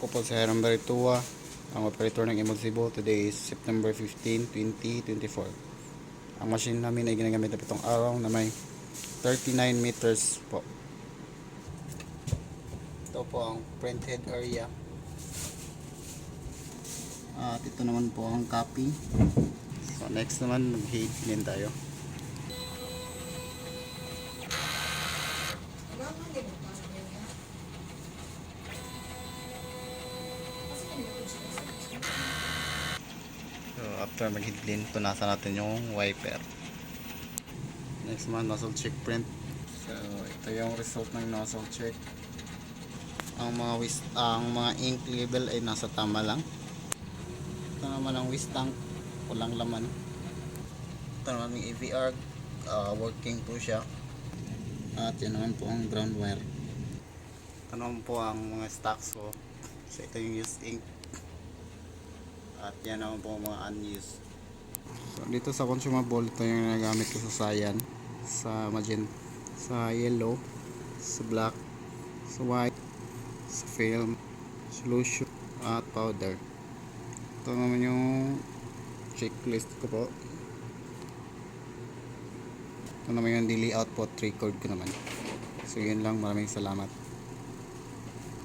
Ako po si Hiram Baritua, ang operator ng Imog Cebu. Today is September 15, 2024. Ang machine namin ay ginagamit na pitong araw na may 39 meters po. Ito po ang print head area. At ito naman po ang copy. So next naman mag-head din tayo. So after mag-head clean, punasan natin yung wiper. Next naman nozzle check print. So ito yung result ng nozzle check. Ang mga ink level ay nasa tama lang. Ito naman ang waste tank, walang laman. Ito naman yung AVR, working po siya. At yan naman po ang ground wire. Ito naman po ang mga stocks ko. So ito yung used ink. At yan naman po ang mga unused. So dito sa consumable, ito yung nagamit ko sa cyan, sa magenta, sa yellow, sa black, sa white, sa film, solution, at powder. Ito naman yung checklist ko po. Ito naman yung daily output record ko naman. So yun lang, maraming salamat.